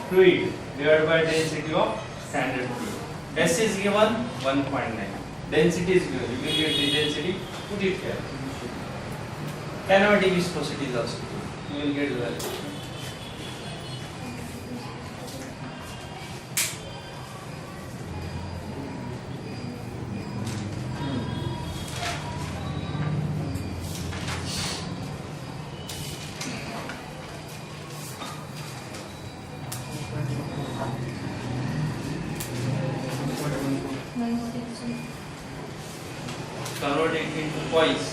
fluid divided by density of standard fluid. S is given 1.9. Density is given. You will get the density. Put it here. Kinematic viscosity is also given. You will get the value. Convert it into poise.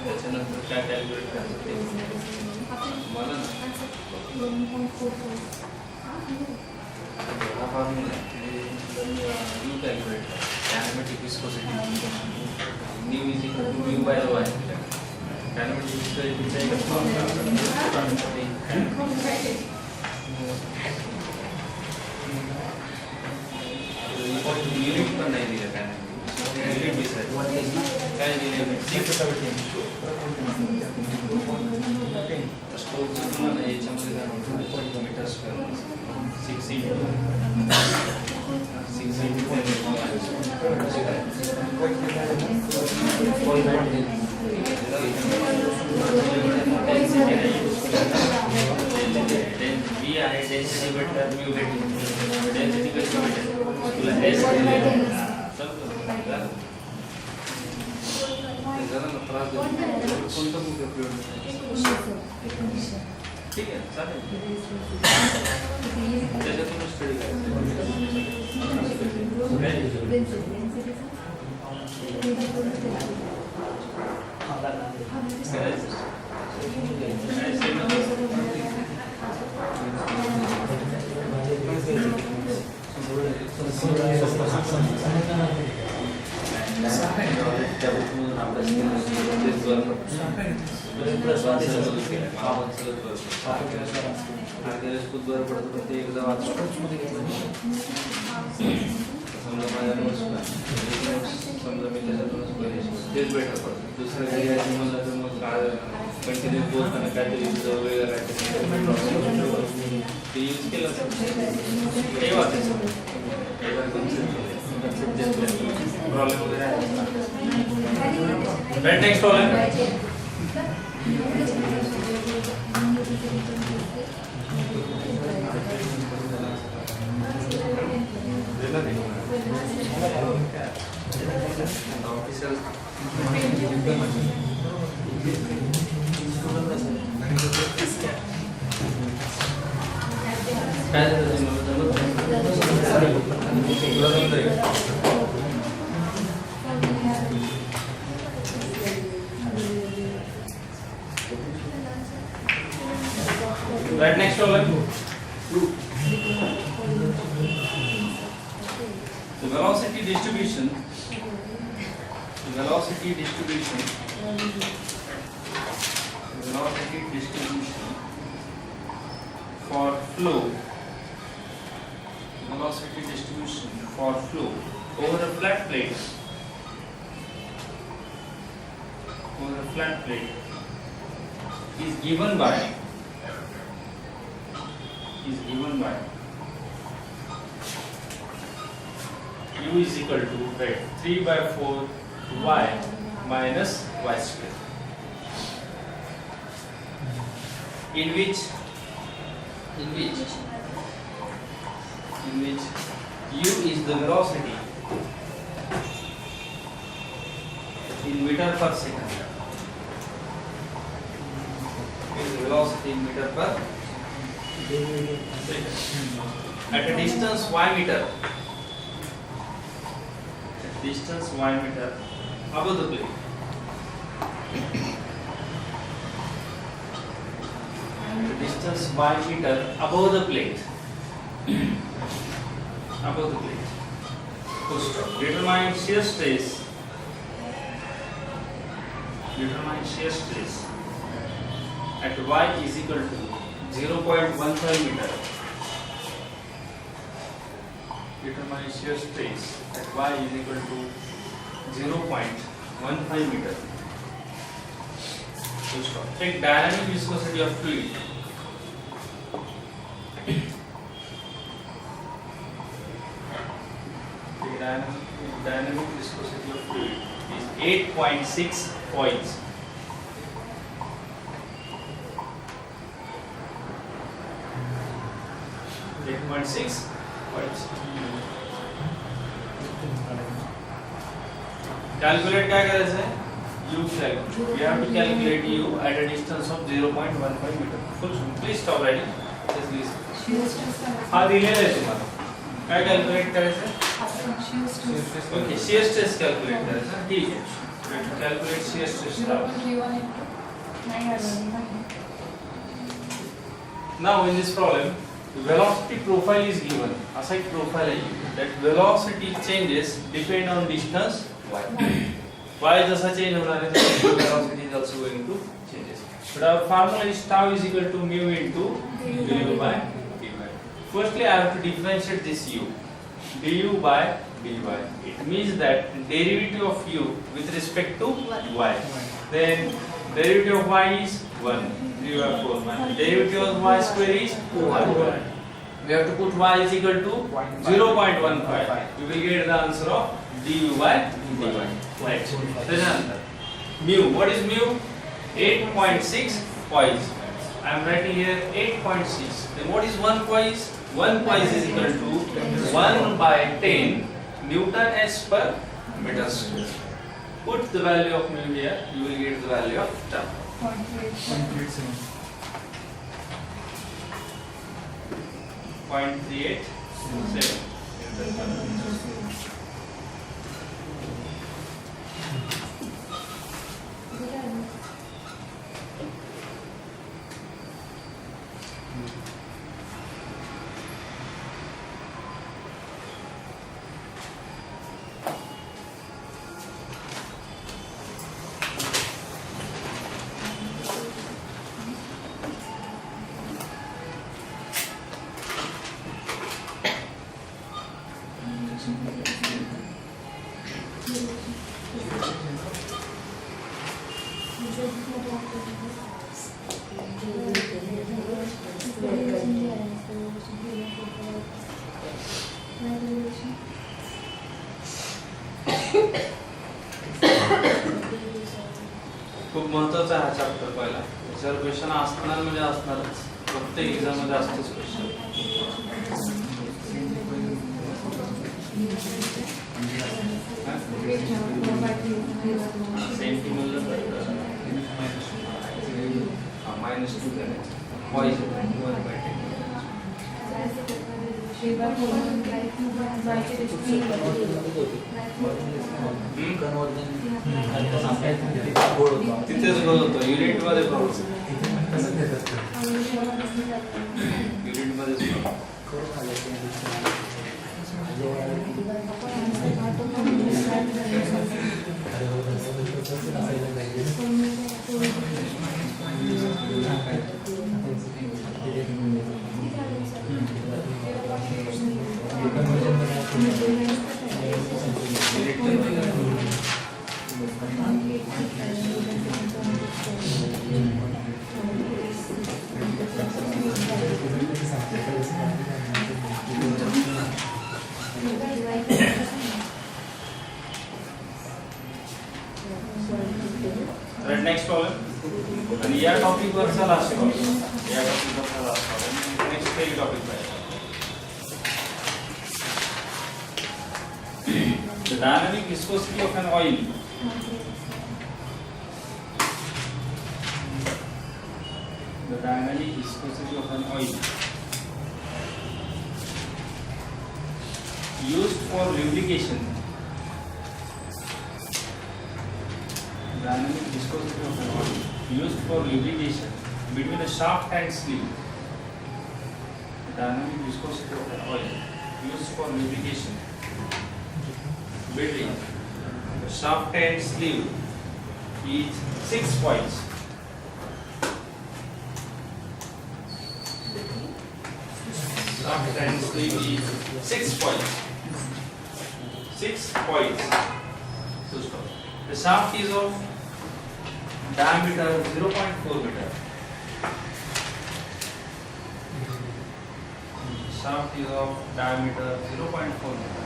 त्याच्यानंतर काय calculate करायचं मला ना हा formula you calculate kinematic viscosity nu is equal to mu by rho आहे kinematic विस्कोसिटीचा एक formula unit पण नाही दिलं कायनेमॅटिक युनिट दिसत काय दिले स्टोकचं तुम्हाला याच्यामध्ये काय म्हणतो मीटर स्क्वेअर 6 इंटू 6 आहे डेन्सिटी भेटतात म्यू भेटते डेन्सिटी कशी भेटेल तुला एस त्रास कोणतं बुक उपयोग ठीक आहे चालेल त्याच्यातूनच स्टडी बुधवार पडतो पण ते एकदा वाचतो समजा माझ्या नोट्स समजा मी त्याच्यातूनच तेच बेटर पडतं दुसरं काही यायचं म्हणलं तर मग काय कंटिन्यू बोलताना काहीतरी वेगळं काहीतरी ते यूज केलं ते वाचायचं प्रॉब्लेम वगैरे आहे next problem Right, next problem. The velocity distribution for flow over a flat plate is given by u is equal to, right, 3 by 4 y minus y square, in which u is the velocity in meter per second. Is the velocity in meter per second at a distance y meter. Distance y meter above the plane. Distance y meter above the plate. Above the plate. Full stop. Determine shear stress. Determine shear stress at y is equal to 0.15 meter. Determine shear stress at y is equal to 0.15 meter. Full stop. Take dynamic viscosity of fluid. Dynamic viscosity of fluid is 8.6 points. Calculate क्या करायचं आहे? U calculate. We have to calculate U at a distance of 0.15 meter. Please stop writing. Just listen. हा दिलेला आहे तुम्हाला. काय calculate करायचं आहे? ओके, shear stress कॅल्क्युलेट करायचं आहे. ठीक आहे. Calculate shear stress. Now in this problem, the velocity profile is given. असा एक profile आहे. That velocity changes depend on distance y. Y जसा change होणार आहे, तसा velocity is also going to changes. But our formula is tau is equal to mu into du by dy. Firstly, I have to differentiate this u. Du by dy. It means that derivative of u with respect to y. Then derivative of y is 1. 3 by 4 minus derivative of y square is 1. We have to put y is equal to 0.15. We will get the answer of du by dy. Right. Then answer. Mu. What is mu? 8.6 poise. I am writing here 8.6. Then what is 1 poise? 1 poise is equal to 1 by 10 Newton s per meter square. Put the value of mu here. You will get the value of tau. 0.387. खूप महत्त्वाचा हा chapter पहिला. याच्यावर question असणार म्हणजे असणारच. प्रत्येक exam मध्ये असतोच क्वेश्चन. सेंटीमीटर -2 करायचं. पॉइज 1/10. तिथेच गोल होतो. युनिट मध्ये युनिट मध्ये Right, next problem. आणि या टॉपिक वरचा लास्ट प्रॉब्लेम. या टॉपिक वरचा लास्ट प्रॉब्लेम. नेक्स्ट काही टॉपिक पाहिजे. The dynamic viscosity of an oil. The dynamic viscosity of an oil used for lubrication. Dynamic viscosity of an oil used for lubrication between the shaft and sleeve. Dynamic viscosity of an oil used for lubrication between the shaft and sleeve is 6 points. Shaft and sleeve is 6 points. 6 points. So stop. The shaft is of diameter 0.4 meter. Shaft is of diameter 0.4 meter.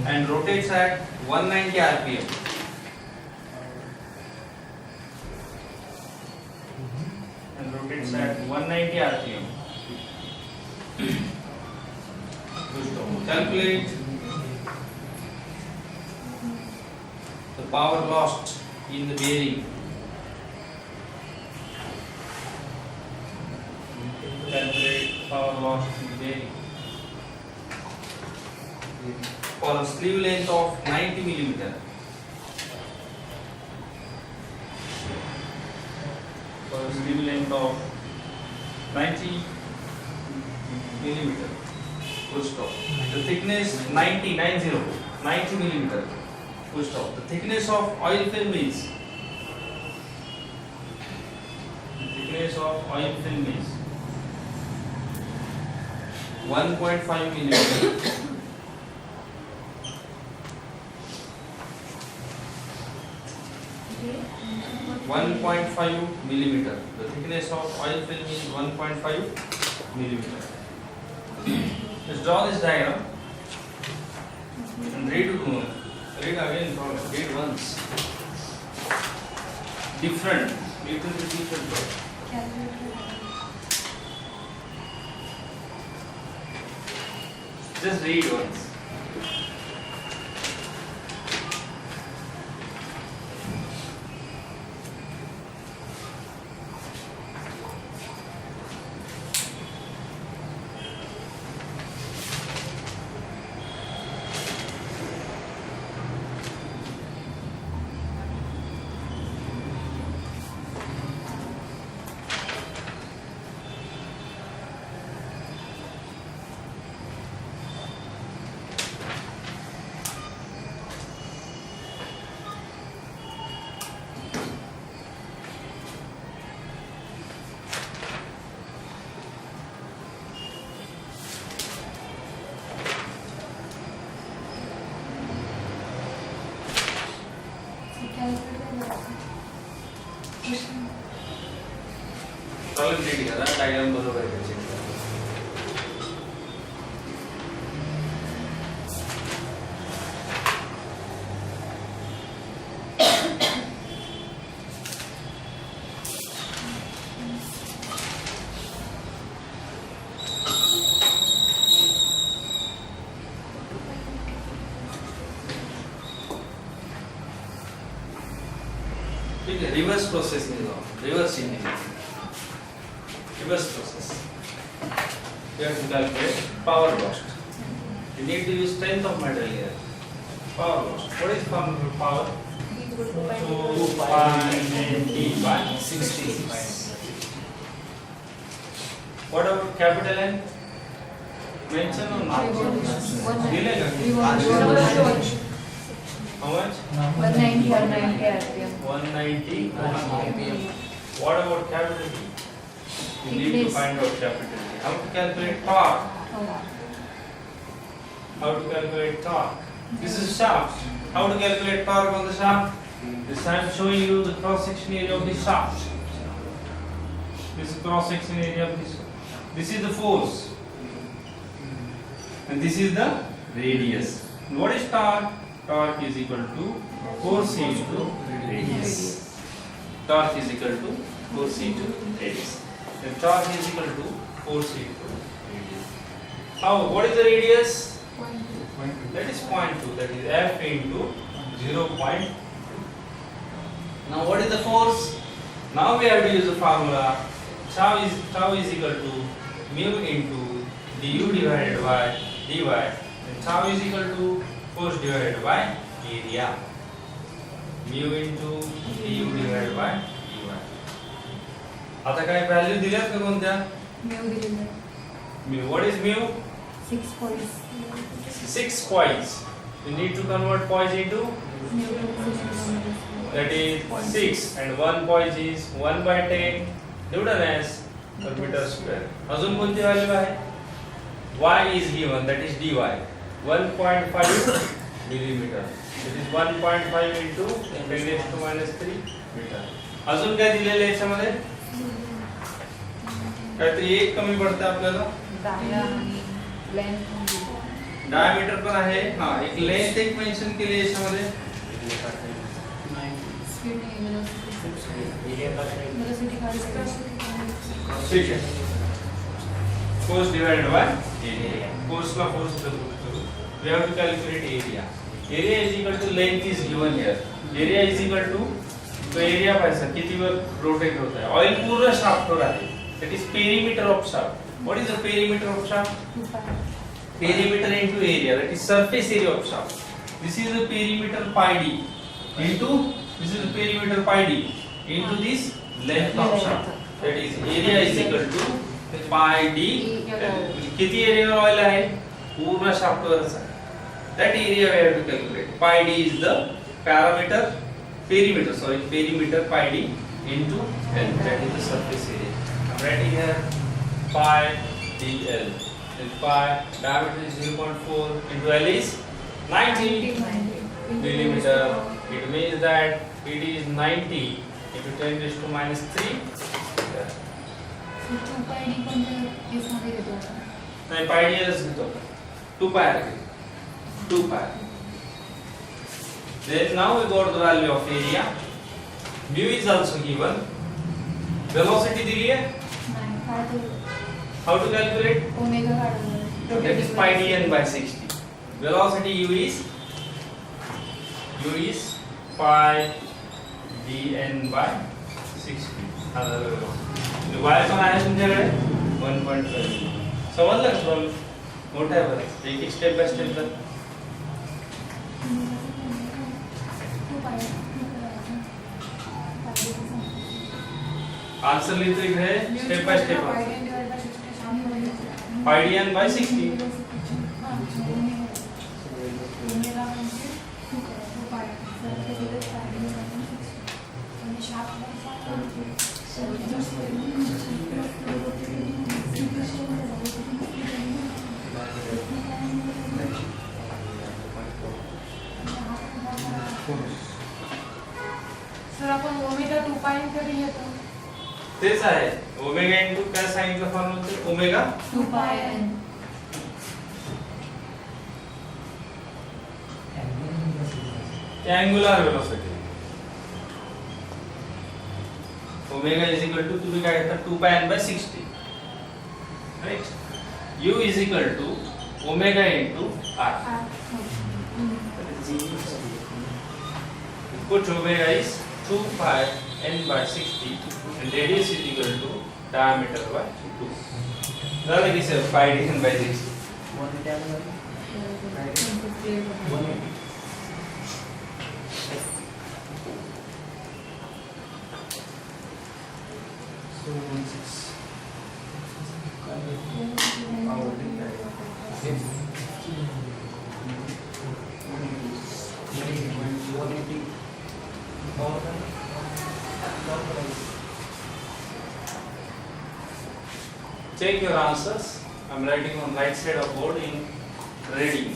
And rotates at 190 rpm. And rotates at 190 rpm. Calculate the power lost in the bearing. Calculate power lost in the bearing. For a sleeve length of 90 millimeter. For a sleeve length of 90 millimeter. Full stop. The thickness 90 millimeter. Full stop. The thickness of oil film is 1.5 millimeter. 1.5 millimeter. The thickness of oil film is 1.5 millimeter. Let's draw this diagram and read again. Read once. Different. Little bit different. Just read once. Problem read करा diagram बरोबर आहे त्याचे. ठीक है, reverse process में जाओ. Reverse process. You have to calculate power lost. You need to use strength of material here. Power lost. What is formula for power? 2.90/60. What about capital N? Mention or not? Dilega. How much? 190 rpm. 190 rpm. What about capital T? You need to find out capital T. How to calculate torque? How to calculate torque? This is shaft. How to calculate torque on the shaft? This I am showing you the cross section area of the shaft. This is cross section area of this. This is the force, and this is the radius. What is torque? Torque is equal to force into radius. Torque is equal to force into radius. The torque is equal to force into radius. How? What is the radius? That is 0.2. That is F into 0.2. Now what is the force? Now we have to use the formula. Tau is equal to mu into du divided by dy. And tau is equal to force divided by area. Mu into du divided by dy. आता काय value दिल्यात का कोणत्या? Mu. What is mu? 6 points. 6 points. You need to convert points into. That is 6 and 1 point is 1 by 10 divided as per meter square. अजून कोणती value आहे? Y is given, that is dy 1.5 millimeter. That is 1.5 into 10 raised to minus 3 meter. अजून काय दिलेले आहे याच्यामध्ये? काहीतरी एक कमी पडतं आपल्याला. डायमीटर पण आहे. हां, एक लेंथ एक मेंशन केली आहे याच्यामध्ये. ठीक है. Force divided by area. Force La force से करो. We have to calculate area. Area is equal to length is given here. Area is equal to तो area पैसा किती वर रोटेट होता है. ऑयल पूरा शाफ्ट हो रहा है. That is perimeter of shaft. What is the perimeter of shaft? Perimeter into area. That is surface area of shaft. This is the perimeter pi d into this is the perimeter pi d into this length of shaft. That is area is equal to pi d. किती area oil आहे? पूर्ण shaft वरचा. That area we have to calculate. Pi d is the perimeter pi d into L. That is the surface area. I'm writing here pi dl. And pi diameter is 0.4 into L is 90 millimeter. It means that it is 90 into 10 raised to minus 3. नहीं pi ds घेतो. 2 pi r. 2 pi. Then now we got the value of area. Mu is also given. Velocity दिली है. How to calculate? That is pi dn by 60. Velocity u is pi dn by 60. y पण आहे तुमच्याकडे 1.5. समजलं का problem? मोठा आहे बरं. एक स्टेप बाय स्टेप कर. आंसर लिहितो इकडे step by step. pi dn by 60. Sir आपण ओमेगा 2 पाई कधी येतो? तेच आहे. ओमेगा इनटू काय सांगितलं फॉर्म्युला ते? Omega 2 pi n. Angular velocity. Omega is equal to तुम्ही काय घेता 2 pi n by 60. Right. u is equal to omega into r. Put omega is 2 pi n by 60 and radius is equal to diameter by 2. That is pi n by 60. Check your answers. I'm writing on right side of board in ready.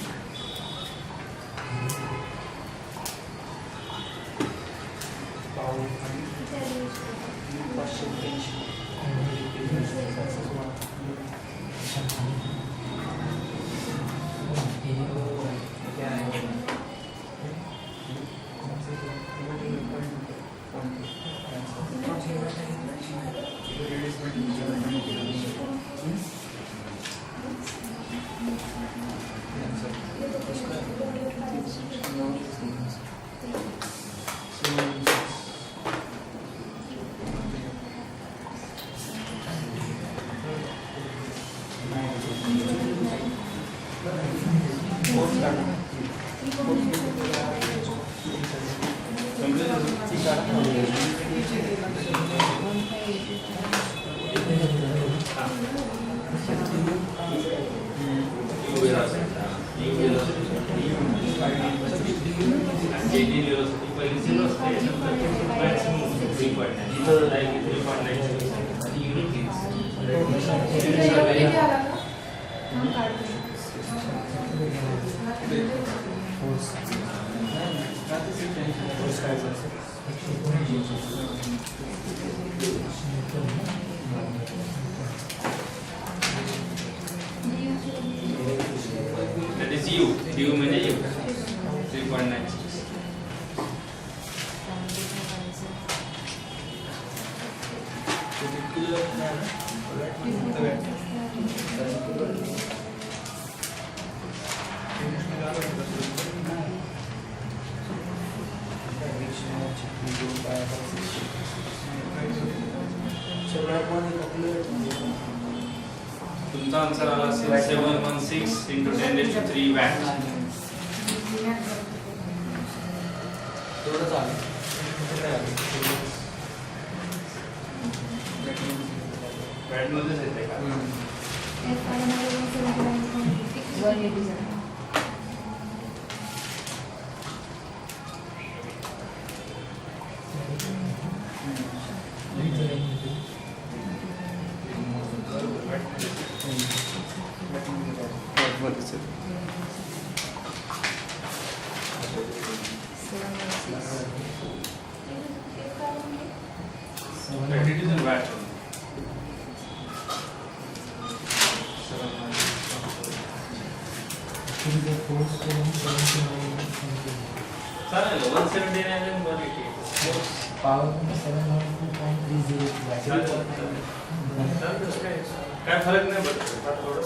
That is U. U म्हणजे U. 3.96. तुमचा answer आला असेल 716 into 10 raised to 3 watt. Watt मध्येच येते का? It is in watt. चालेल 179 and 188. Power 7.30 काय फरक नाही पडत थोडं.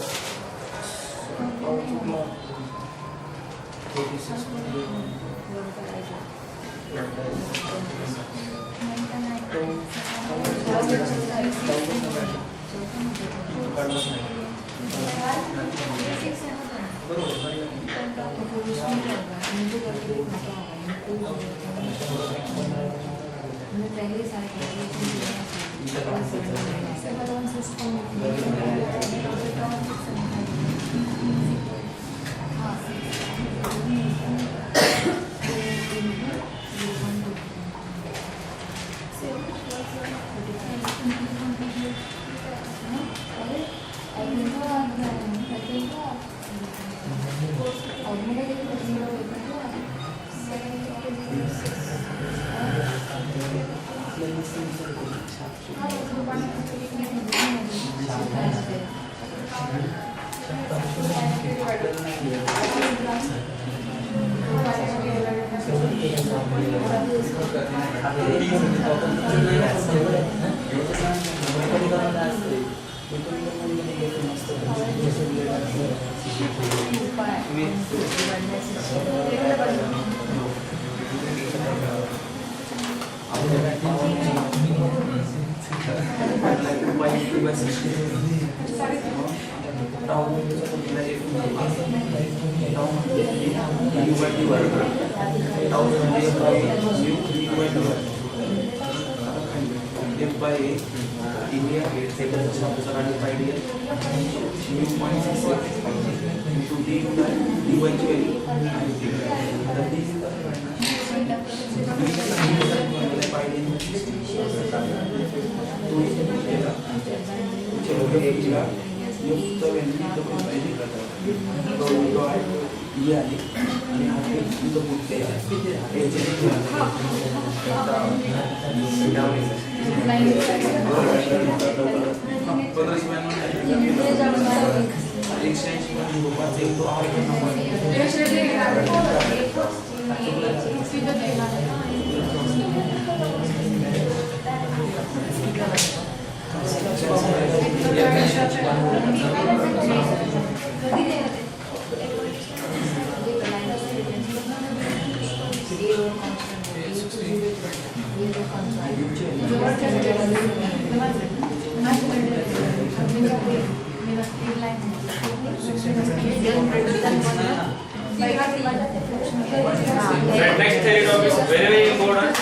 Right, next theory topic very very important.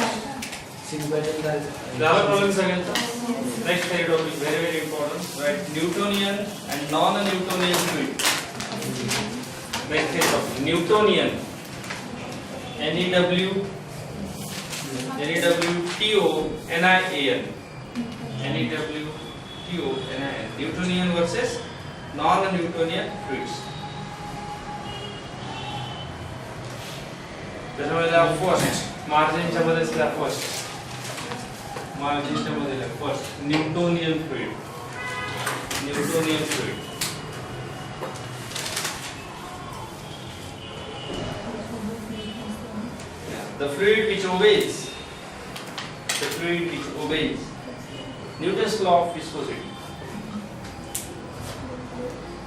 6 by 10 का The other problems again. Next theory topic very very important. Right, Newtonian and non-Newtonian fluid. Next theory topic Newtonian. NEW TONIAN. NEW TONIAN. Newtonian versus non-Newtonian fluids. त्याच्यामध्ये first मार्जिनच्या मध्ये असला first मार्जिनच्या मध्ये first Newtonian fluid the fluid which obeys Newton's law of viscosity.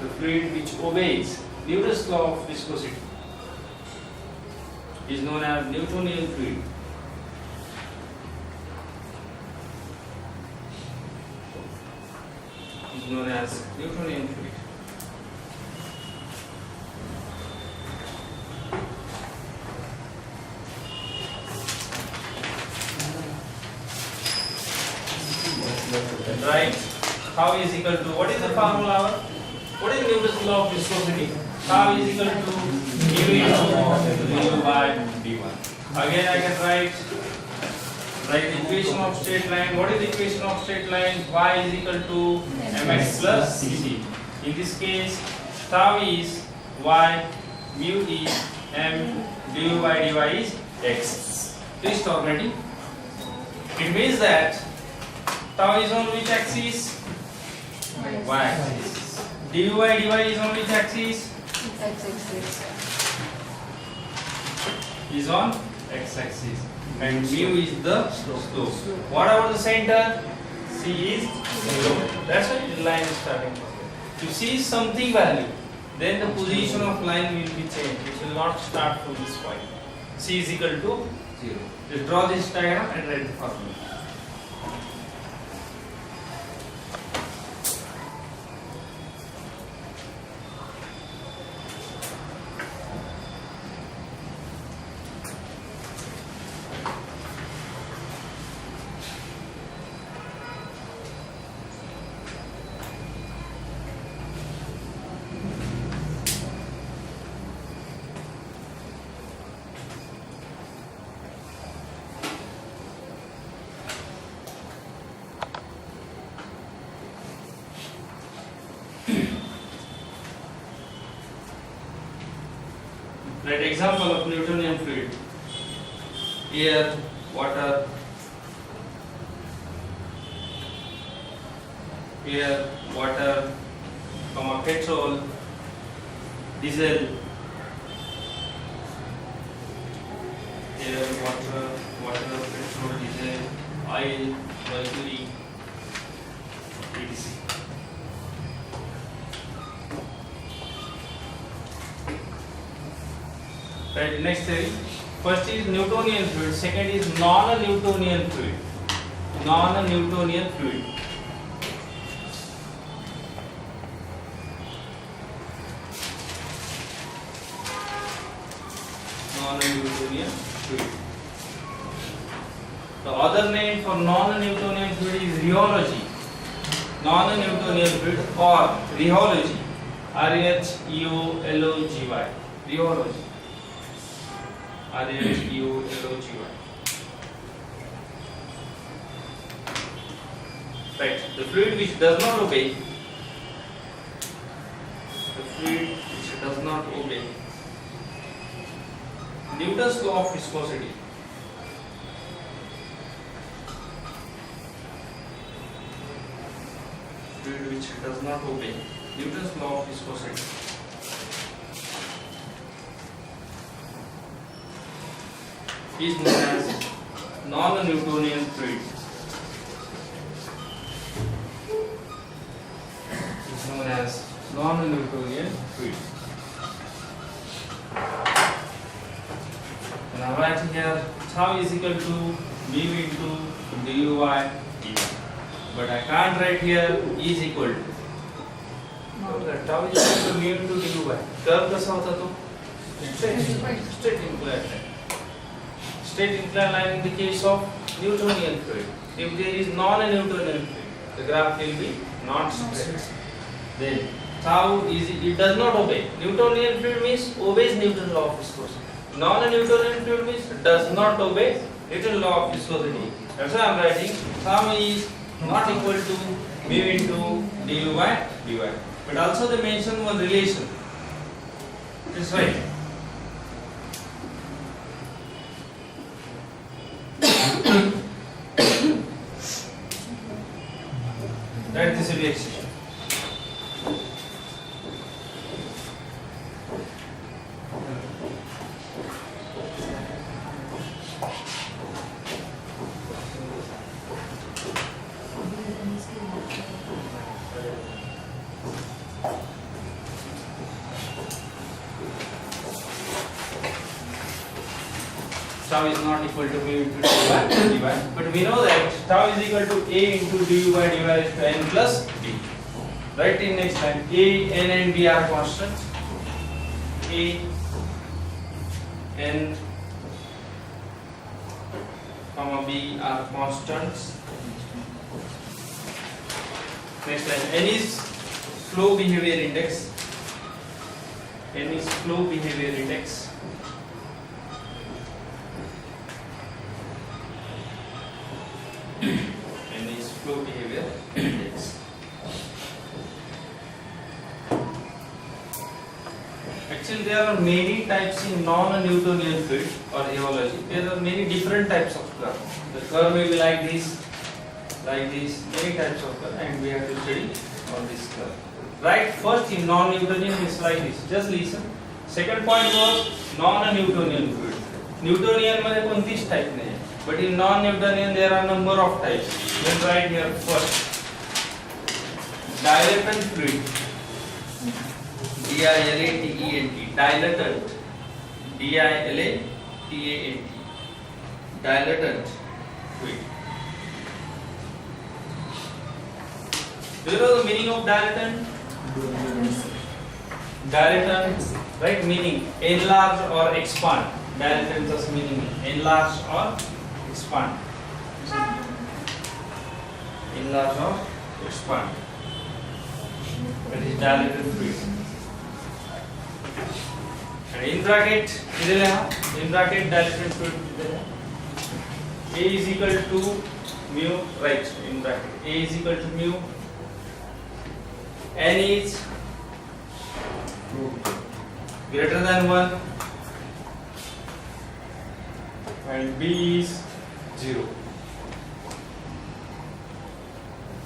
The fluid which obeys Newton's law of viscosity is known as Newtonian fluid. Is known as Newtonian fluid. Right? Tau is equal to, what is the formula? What is Newton's law of viscosity? Tau is equal to mu into mu by d1. Again I can write the equation of straight line. What is the equation of straight line? Y is equal to mx plus cc. In this case, tau is y, mu is m, du by dy is x. Please stop ready. It means that tau is on which axis? Y axis. Du by dy is on which axis? Is on x-axis, and mu is the slope. What about the center? C is 0. That's why the line is starting. If C is something value, then the position of line will be changed. It will not start from this point. C is equal to 0. Just draw this diagram and write the formula. Right, example of Newtonian fluid: air, water, petrol, diesel, air, water, petrol, diesel, oil, mercury, etc. Right, next theory. First is Newtonian fluid, second is non-Newtonian fluid. Non-Newtonian fluid. Non-Newtonian fluid. The other name for non-Newtonian fluid is rheology. Non-Newtonian fluid or rheology. R-H-E-O-L-O-G-Y. Rheology. R-H-E-O-L-O-G-Y. Right. The fluid which does not obey. Newton's law of viscosity. Fluid which does not obey Newton's law of viscosity. Is known as non-Newtonian fluid. Is known as non-Newtonian fluid. And I write here tau is equal to mu into du by dt. But I can't write here is equal to. That tau is equal to mu into du by. Curve कसा होता तो? Straight inclined line. Straight inclined line in the case of Newtonian fluid. If there is non-Newtonian fluid, the graph will be not straight. Then tau is, it does not obey. Newtonian fluid means obeys Newton's law of viscosity. Non-Newtonian fluid means does not obey Newton's law of viscosity. That's why I am writing tau is not equal to mu into du by dy. But also they mention one relation. This right. Write this will be excision. Tau is not equal to mu into du by dy, but we know that tau is equal to a into du by dy is to n plus b. Write in next line, a, n and b are constant. A, n, comma b are constants. Next line, n is flow behavior index. N is flow behavior index. N is flow behavior index. Actually, there are many types in non-Newtonian fluid or aeology. There are many different types of curve. The curve may be like this, many types of curve, and we have to study on this curve. Right? First, in non-Newtonian is like this. Just listen. Second point was non-Newtonian fluid. Newtonian मध्ये कोणतीच type नाही. But in non-Newtonian there are number of types. Let's write here first. Dilatant fluid. D-I-L-A-T-E-N-T. Dilatant. D-I-L-A-T-A-N-T. Dilatant fluid. Do you know the meaning of dilatant? Dilatant, right? Meaning enlarge or expand. Dilatant just meaning enlarge or expand. Enlarge or expand. That is dilatant fluid. And in bracket, in bracket dilatant fluid. A is equal to mu, right? In bracket, A is equal to mu. N is greater than 1 and B is 0.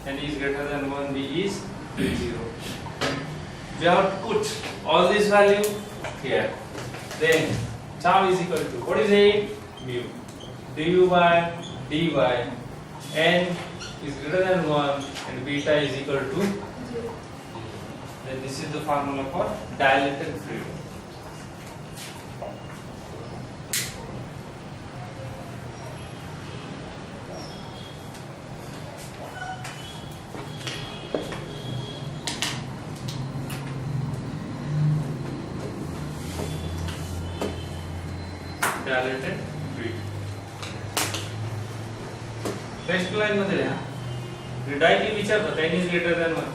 N is greater than 1, B is 0. We have to put all this value here. Then tau is equal to, what is A? Mu. Du by dy. N is greater than 1 and beta is equal to 0. Then this is the formula for dilatant fluid. Dilatant fluid. Next line मध्ये लिहा. Directly विचारतात n is greater than 1.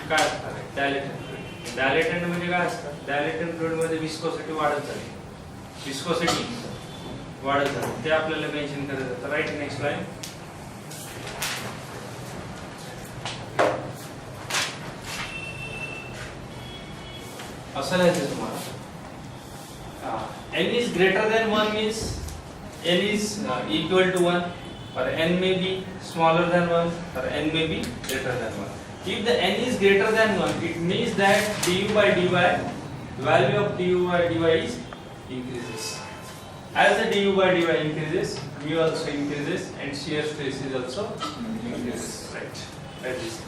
काय असणार आहे? डायलेटंट fluid. डायलेटंट म्हणजे काय असतं? डायलेटंट fluid मध्ये विस्कोसिटी वाढत जाते. विस्कोसिटी वाढत जाते. ते आपल्याला मेन्शन करायचं आहे. Right next line. असं लिहायचं तुम्हाला. n is greater than 1 means n is equal to 1 or n may be smaller than 1 or n may be greater than 1. If the n is greater than 1, it means that du by dy, the value of du by dy is increases. As the du by dy increases, mu also increases and shear stress is also increases. Right. That is.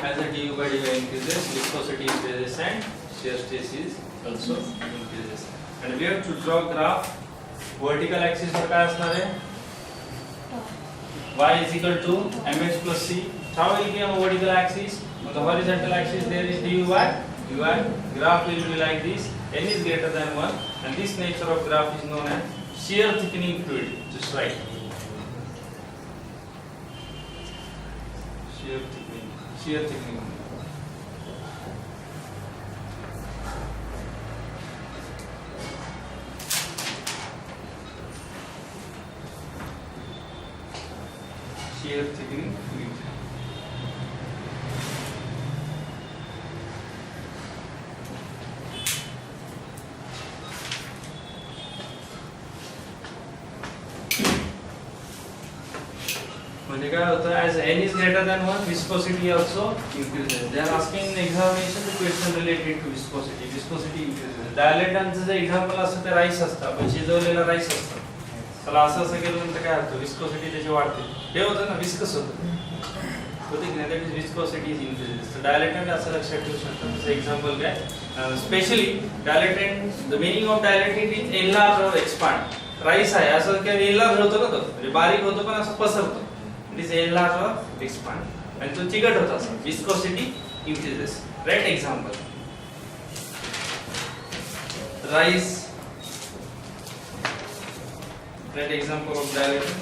as the du by dy increases, viscosity increases and shear stress is also increases. And we have to draw graph. Vertical axis वर काय असणार आहे? Y is equal to mx plus c. How will be on vertical axis? On the horizontal axis there is dy. Graph will be like this. N is greater than 1, and this nature of graph is known as shear thickening fluid. Just write. Shear thickening. Shear thickening. Shear thickening fluid. म्हणजे काय होतं, as n is greater than 1, viscosity also increases. They are asking in examination the question related to viscosity. Viscosity increases. Dilatanचं जे example असतं ते rice असतं, पण शिजवलेला rice असतं. त्याला असं केलं नंतर काय होतं, विस्कोसिटी त्याची वाढते. हे होतं ना, विस्कस होतं. होते की नाही, that is viscosity is increases. So dilatant असं लक्षात ठेवू शकता. जसं एक्झाम्पल काय, specially dilatant, the meaning of dilatant is enlarge or expand. Rice आहे असं काय enlarge होतो ना, तो म्हणजे बारीक होतो पण असं पसरतो. It is enlarge or expand. आणि तो चिकट होता असं. Viscosity increases. Right example. Rice. Right example of dilatation.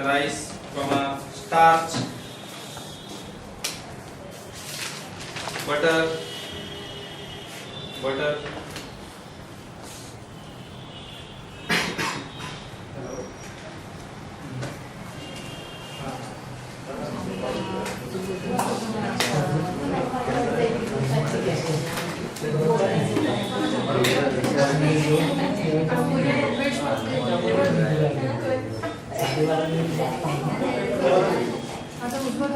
Rice, starch, butter. आता उद्भव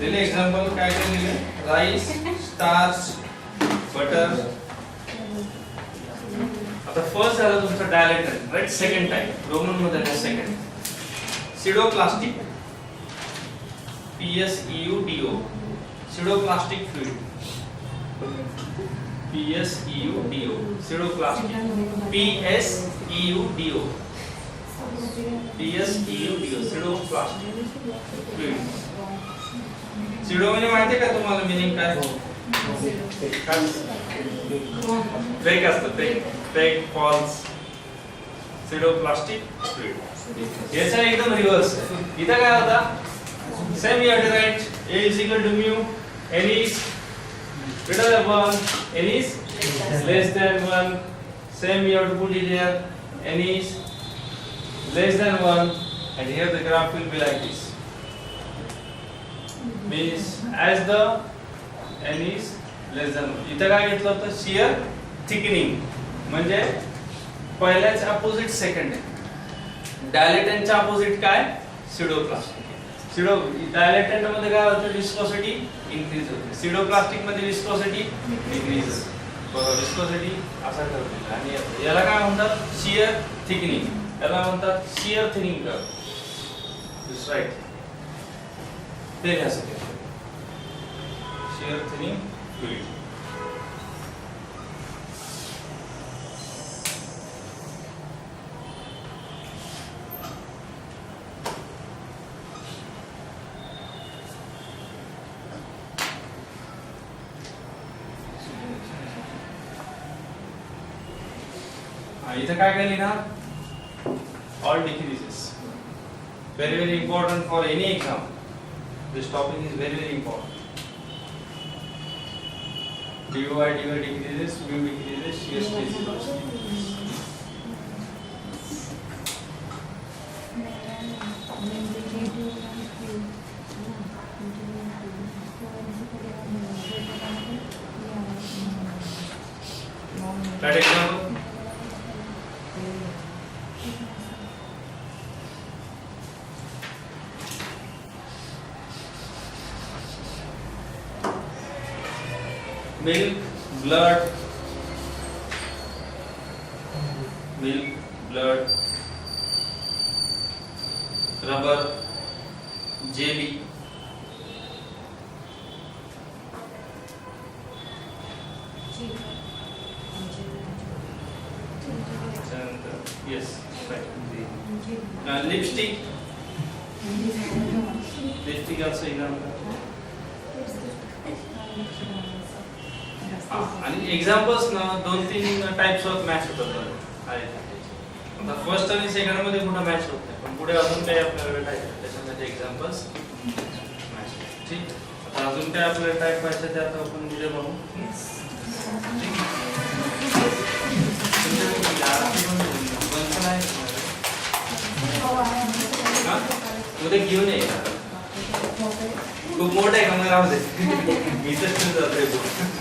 दिले एक्झाम्पल काय काय दिले, राईस, स्टार्च, बटर. आता फर्स्ट झालं तुमचं dilatant, right. Second type Roman मध्ये second pseudoplastic, PSEUDO, pseudoplastic fluid. PSEUDO, pseudoplastic. PSEUDO, pseudoplastic fluid. Pseudo म्हणजे माहिती आहे का तुम्हाला मीनिंग काय? फेक असतं, फेक फॉल्स. सिडोप्लास्टिक फ्लुइड. याचा एकदम रिव्हर्स आहे. इथं काय होता, same you have to write A is equal to mu, n is greater than 1, n is less than 1. Same you have to put it here, n is less than 1, and here the graph will be like this. Means as the n is less than 1. इथं काय घेतलं होतं, shear thickening. म्हणजे पहिल्याच opposite second आहे. डायलेटंटच्या opposite काय, सिडोप्लास्टिक. सिडो डायलेटंट मध्ये काय होतं, विस्कोसिटी इन्क्रीज होते. सिडोप्लास्टिक मध्ये विस्कोसिटी डिक्रीज. बघा विस्कोसिटी असा करते. आणि याला काय म्हणतात, शियर थिकनिंग. याला म्हणतात shear thinning curve. This right. ते असं केलं, शियर थिनिंग फ्लुइड. इथं काय काय लिहिणार, all decreases. Very very important for any exam. This topic is very very important. dy decreases, mu decreases, shear stress is also decreases. That example. milk, blood, rubber, jelly, and yes, right. Lipstick also example. आणि examples ना 2-3 types of match होतात आता first आणि second मध्ये कुठं match होत नाही पण पुढे अजून काही आपल्याला भेटायचं त्याच्यामध्ये एक्झाम्पल्स मॅच ठीक आता अजून काय आपल्याला टाइप पाहिजे ते आता आपण उद्या बघू उद्या घेऊन ये खूप मोठं आहे का मला राहू दे इथंच जातोय पण